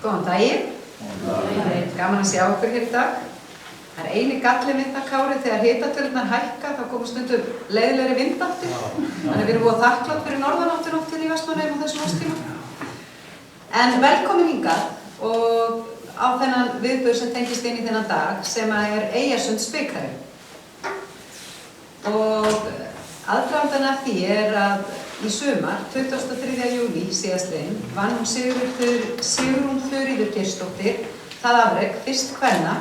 Góðan daginn. Gaman að sjá okkur hér í dag. Það eini gallinn við það, Kári, þegar hitatölurnar hækka þá koma stundum leiðilegri vindáttir. Þannig við erum búið þakklátt fyrir norðanáttin oft í Vestmannaeyjum á þessum árstíma. En velkomin hingað og á þennan viðburð sem tengist inn í þennan dag sem Eyjasundsbikarinn. Og aðdragandan af því að í sumar, 23. júní síðastliðinn, vann hún Sigrún Þuríður Geirsdóttir það afrek fyrst kvenna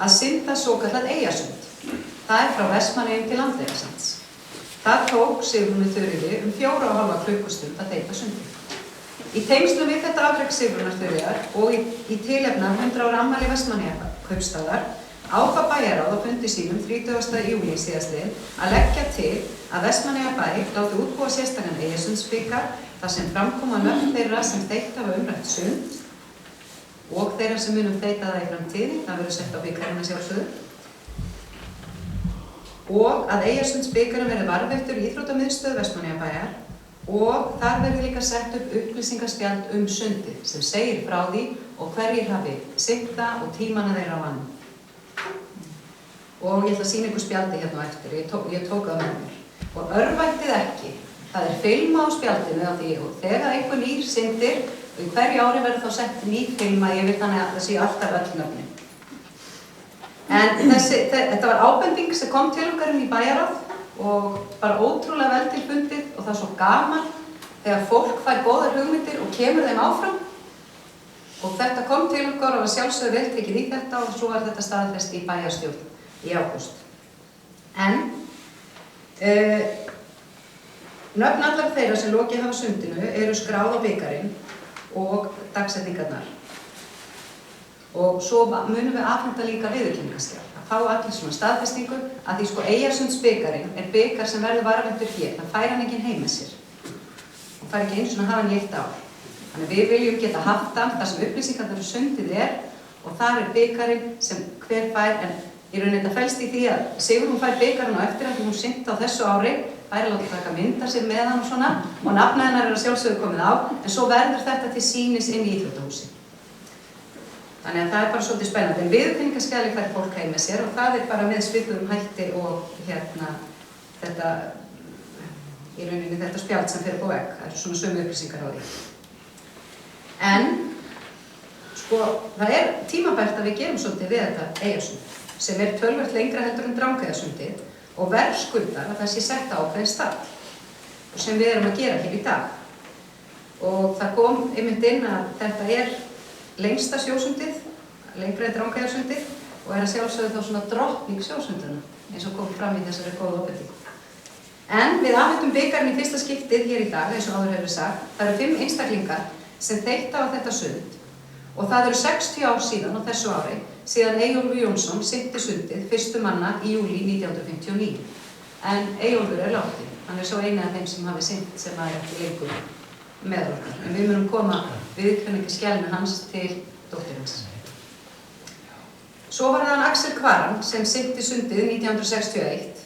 að synda svokallað Eyjasund. Það frá Vestmannaeyjum til Landeyjasands. Það tók Sigrúnu Þuríði 4,5 klukkustund að þeyta sundið. Í tengslum við þetta afrek Sigrúnar Þuríðar og í tilefni af 100 ára afmæli Vestmannaeyjakaupstaðar ákvað bæjarráð á fundi sínum 30. júlí síðastliðinn að leggja til að Vestmannaeyjabær láti útbúa sérstakan Eyjasundsbikar þar sem framkoma nöfn þeirra sem þeytt hafa umrætt sund og þeirra sem munum þeyta það í framtíðinni, það verður sett á bikarinn að sjálfsögðu, og að Eyjasundsbikarinn verði varðveittur í íþróttamiðstöð Vestmannaeyjabæjar og þar verði líka sett upp upplýsingaspjald sundið sem segir frá því og hverjir hafi sinnt það og tímana þeirra á vann. Og ég ætla að sýna ykkur spjaldi hérna á eftir, ég tók það með mér. Og örvæntið ekki, það filma á spjaldinu á því og þegar einhver nýr syndir og í hverju ári verður þá sett ný filma yfir þannig að það sé alltaf öll nöfnin. En þetta var ábending sem kom til okkar inn í bæjarráð og bara ótrúlega vel til fundið og það er svo gaman þegar fólk fær góðar hugmyndir og kemur þeim áfram. Og þetta kom til okkar og var sjálfsögðu vel tekið í þetta og svo var þetta staðfest í bæjarstjórn í ágúst. En nöfn allar þeirra sem lokið hafa sundinu eru skráð á bikarinn og dagsetningarnar. Og svo munum við afhenda líka viðurkenningarskjal. Það fá allir svona staðfestingu að því Eyjasundsbikarinn bikar sem verður varðveittur hér, það fær hann enginn heim með sér. Og fær ekki einu svona hafa hann í 1 ár. Þannig við viljum geta haft hann þar sem upplýsingarnar sundið og þar bikarinn sem hver fær, en í rauninni þetta felst í því að Sigrún fær bikarinn á eftir að hún synti á þessu ári, fær að láta taka mynda sér með hann og svona og nafna hennar að sjálfsögðu komið á, en svo verður þetta til sýnis inn í íþróttahúsi. Þannig að það bara svolítið spennandi. En viðurkenningarskjali fær fólk heim með sér og það bara með svipuðum hætti og þetta, í rauninni þetta spjald sem fer upp á vegg. Það eru svona sömu upplýsingar á því. En, það tímabært að við gerum svolítið við þetta Eyjasund sem töluvert lengra heldur en Drangeyjarsundið og verðskuldar að það sé sett á ákveðinn stall og sem við erum að gera hér í dag. Og það kom einmitt inn að þetta lengsta sjósundið, lengra en Drangeyjarsundið og að sjálfsögðu þá svona drottning sjósundana eins og kom fram í þessari góðu ábendingu. En við afhentum bikarinn í fyrsta skiptið hér í dag, eins og áður hefur sagt, það eru 5 einstaklingar sem þeytta á þetta sund og það eru 60 ár síðan á þessu ári síðan Eyjólfur Jónsson synti sundið fyrstu manna í júlí 1959. En Eyjólfur látinn, hann svo eini af þeim sem hafi synt sem ekki lengur með okkar. En við munum koma viðurkenningarskjalinu hans til dóttur hans. Svo var það Axel Kvaran sem synti sundið 1961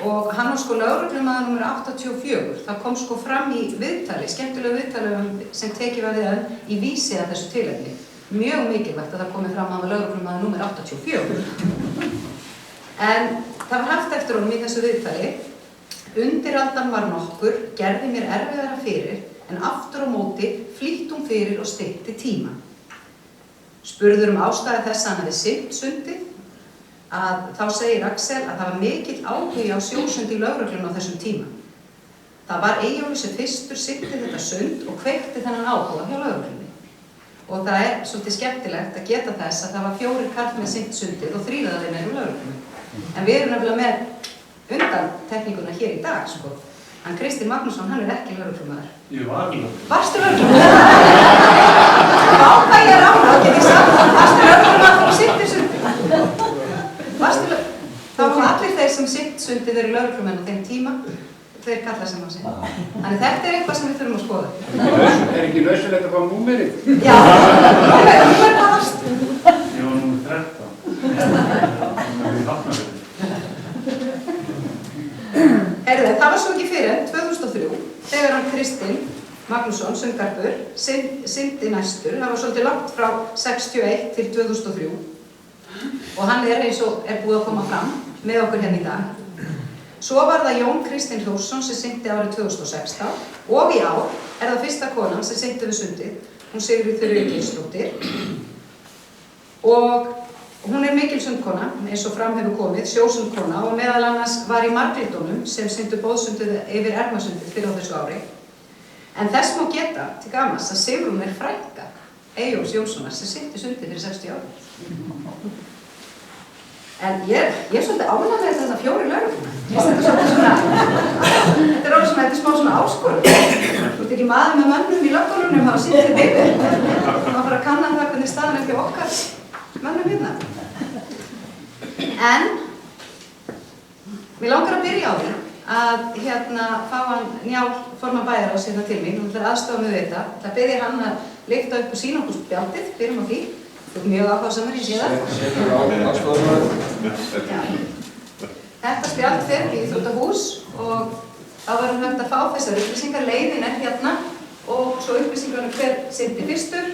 og hann var lögreglumaður númer 84. Það kom fram í viðtali, skemmtilegu viðtali sem tekið var við hann í vísi að þessu tilefni. Mjög mikilvægt að það komi fram að hann var lögreglumaður númer 84. En það var haft eftir honum í þessu viðtali. Undiraldan var nokkur, gerði mér erfiðara fyrir, en aftur á móti flýtt hún fyrir og stytti tíma. Spurður ástæðu þess að hann hefði synt sundið, að þá segir Axel að það var mikill áhugi á sjósundi í lögreglunni á þessum tíma. Það var Eyjólfur sem fyrstur synti þetta sund og kveikti þennan áhuga hjá lögreglunni. Og það svolítið skemmtilegt að geta þess að það var 4 karlmenn synt sundið og 3 af þeim eru lögreglunni. En við erum nefnilega með undantekninguna hér í dag, Hann Kristinn Magnússon, hann ekki lögreglumaður. Ég var lögreglumaður. Varstu lögreglumaður? Hvað ég rána, get ég sagt. Varstu lögreglumaður fyrir synti sundið? Þá var allir þeir sem synt sundið verið lögreglumenn á þeim tíma, þeir kalla sem á sig. Þannig þetta eitthvað sem við þurfum að skoða. Ekki nauðsynlegt að fá númerið? Já, númer hvað varstu? Ég var númer 13. Það var í Hafnarfirði. Það var svo ekki fyrir 2003, þegar hann Kristinn Magnússon, sönggarpur, syndi næstur. Það var svolítið langt frá 61 til 2003 og hann eins og búið að koma fram með okkur hérna í dag. Svo var það Jón Kristinn Þórsson sem syndi árið 2016 og í ár það fyrsta konan sem syndi við sundið, hún Sigríður Þuríður Geirsdóttir. Og hún mikil sundkona, eins og fram hefur komið, sjósundkona og meðal annars var í Margrétunum sem syndu boðsundið yfir Ermarsundið fyrir á þessu ári. En þess má geta til gamans að Sigrún frænka Eyjólfs Jónssonar sem syndi sundið fyrir 60 ári. En ég svolítið ánægð með þessa 4 lögregluna. Þetta er smá svona áskorun. Þú ert ekki maður með mönnum í löggunum, þá sýndir þið yfir. Það var bara að kanna það hvernig staðan ekki okkar mönnum hérna. En mér langar að byrja á því að fá hann Njál formann bæjarráðs hérna til mín. Hún ætlar aðstofa mig við þetta. Það byrja hann að lyfta upp og sýna okkur spjaldið, byrjum á því. Þú ert mjög áhugasamur, ég sé það. Þetta spjald fer í íþróttahús og þá verðum hægt að fá þessar upplýsingar. Leiðin hérna og svo upplýsingar hver syndi fyrstur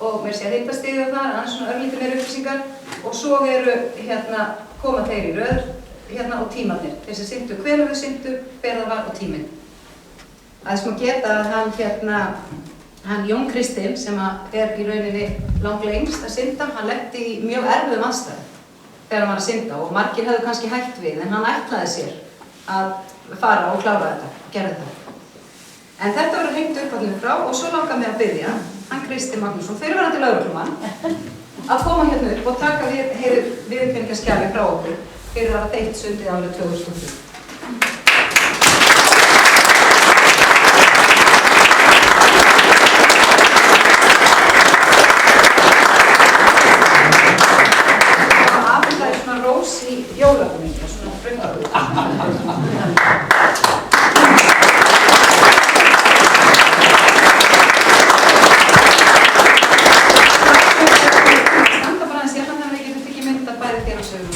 og mér sé að hitastigið þar, annars svona örlítið meira upplýsingar og svo koma þeir í röð og tímarnir. Þeir sem syndu, hvenær þau syndu, hver það var og tíminn. Það sem að geta að hann Jón Kristinn sem í rauninni langlengst að synda, hann lenti í mjög erfiðum aðstæðum þegar hann var að synda og margir hefðu kannski hætt við en hann ætlaði sér að fara og klára þetta og gerði það. En þetta verður hengt upp allir frá og svo langar mig að biðja hann Kristinn Magnússon, fyrrverandi lögreglumann, að koma hérna upp og taka viðurkenningarskjali frá okkur fyrir að hafa þeytt sundið árið 2003. Í jólabúningi, svona frumvarður. Standa bara aðeins, ég fann það ekki, þetta ekki mynda bæði þér á sögum.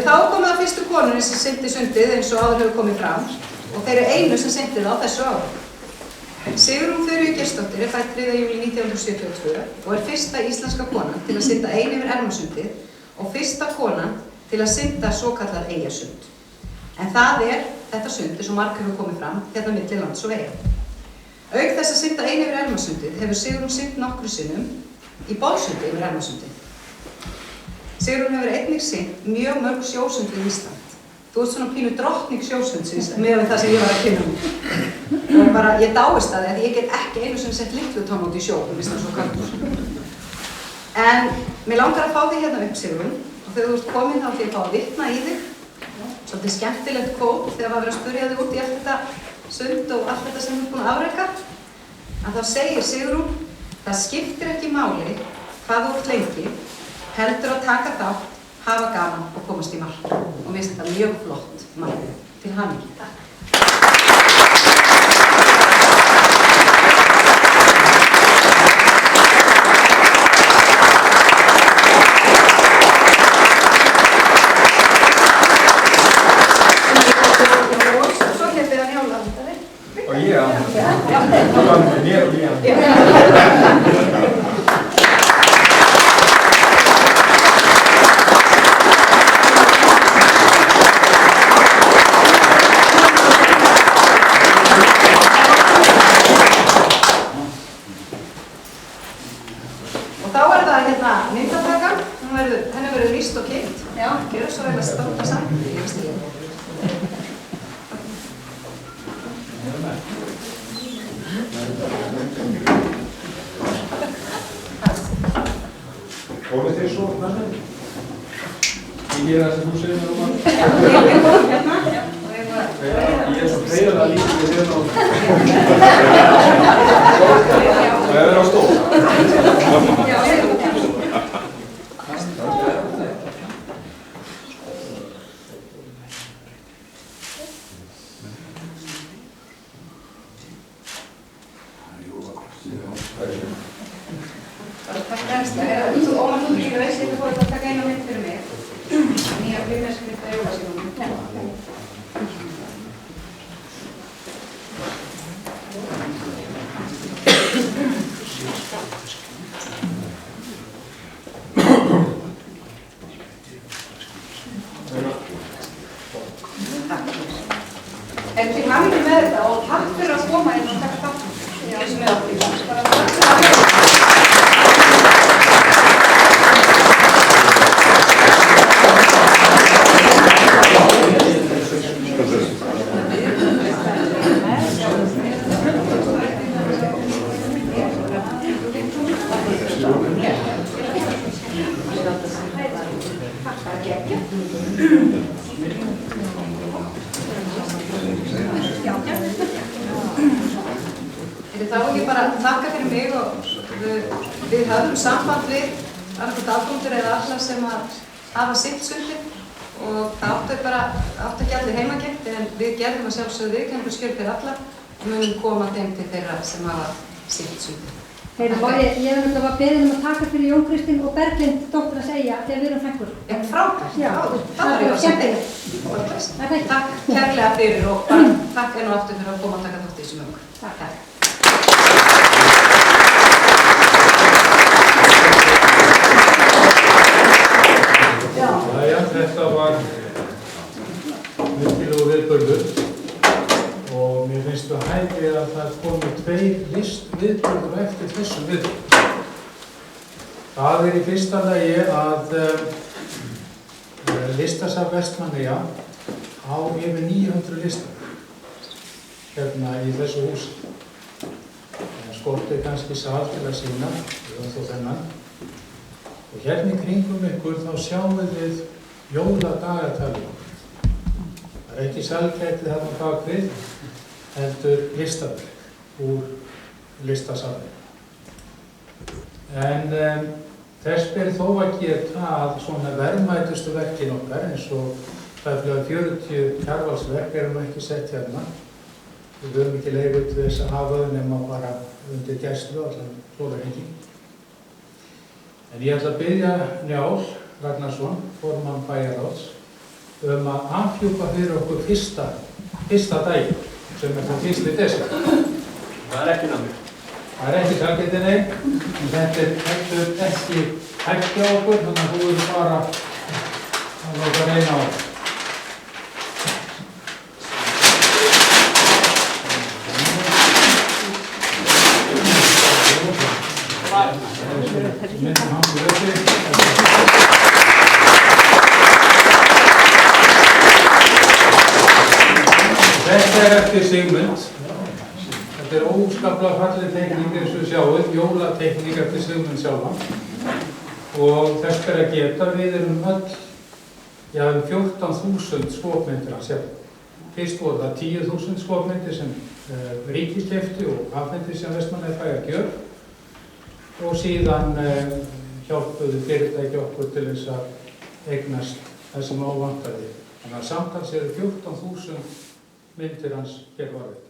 Þá komið að fyrstu konunni sem syndi sundið eins og áður hefur komið fram og þeir einu sem syndi það á þessu ári. Sigrún Þuríður Geirsdóttir fædd 3. júlí 1972 og fyrsta íslenska konan til að synda ein yfir Ermarsundið og fyrsta konan til að synda svokallað Eyjasund. En það þetta sund, eins og margt hefur komið fram, hérna milli lands og eyja. Auk þess að synda ein yfir Ermarsundið hefur Sigrún synt nokkru sinnum í boðsundi yfir Ermarsundið. Sigrún hefur einnig synt mjög mörg sjósund við Ísland. Þú ert svona pínu drottning sjósundsins með það sem ég var að kynna mér. Ég dáist að því að ég get ekki einu sem sett litlutonn út í sjó, mér finnst það svo kaldur. En mér langar að fá þig hérna upp, Sigrún, og þegar þú ert komin þá ætlum ég að fá að vitna í þig. Svolítið skemmtilegt kvót þegar var verið að spyrja þig út í allt þetta sund og allt þetta sem þú ert búin að afreka. En þá segir Sigrún, það skiptir ekki máli hvað þú ert lengi, heldur að taka þátt, hafa gaman og komast í mark. Og mér finnst þetta mjög flott mark. Til hamingju. Svo hleypið hann Njála að þetta. Og ég að það var með mér og ég að henni verður lýst og kynnt. Já, gjörðu svo vel að standa saman í stíðum. Komið þér svo, mannum? Ég gera það sem þú segir mér um Já, ég kom hérna. Ég svo treyður að líka við þér og það á stól. Já, Þú ómar þú ekki veist, ég fór að taka einu mynd fyrir mig. Nýja bímerskrift að jólasíðunum. En til hamingju með þetta og takk fyrir að koma inn og taka þátt í þessu með okkur. Bara takk fyrir að vera. Það var ekki bara þakka fyrir mig og við höfum samband við annað afgöndur eða alla sem hafa sitt sundin og það áttu ekki allir heimagengt en við gerðum að sjálfsögðu viðurkenningu skjöl fyrir alla og munum koma þeim til þeirra sem hafa sitt sundin. Ég hef náttúrulega beðið að taka fyrir Jón Kristín og Berglind dóttur að segja þegar við erum frænkur. Já, frábært. Já, það var ég að segja. Takk kærlega fyrir og takk enn og aftur fyrir að koma að taka þátt í þessu með okkur. Takk. Þetta var mikilvægur viðburður og mér finnst það hægir að það komi 2 viðburður eftir þessum viðburður. Það í fyrsta lagi að Listasafn Vestmannaeyja á yfir 900 listar hérna í þessu húsi. Það skortir kannski sal til að sýna, þó þennan. Og hérna í kringum ykkur þá sjáum við jóladagatalið okkur. Það ekki salgæti þarna bak við, heldur listaverk úr listasafninu. En þess ber þó að geta að svona verðmætustu verkin okkar, eins og tæplega 40 Kjarvalsverk erum ekki sett hérna. Við höfum ekki leyfi til þess að hafa þau nema bara undir gæslu, allan sólarhringinn. En ég ætla að biðja Njál Ragnarsson, formann bæjarráðs, að afhjúpa fyrir okkur fyrsta daginn, sem það 1. desember. Það ekki námið. Það ekki salgæti neinn, en þetta ekki hægt á okkur, þannig að þú eru bara að láta reyna á okkur. Þetta eftir Sigmund. Þetta óskaplega falleg teikning eins og sjáum, jólateikning eftir Sigmund sjálfan. Og þess ber að geta við erum öll, 14.000 skopmyndir að sjálf. Fyrst voru það 10.000 skopmyndir sem ríkið keypti og afhentir sem Vestmannaeyja fæ að gjöf. Og síðan hjálpuðu fyrirtæki okkur til þess að eignast það sem ávantaði. Þannig að samtals eru 14.000 myndir hans gerð varðveitt.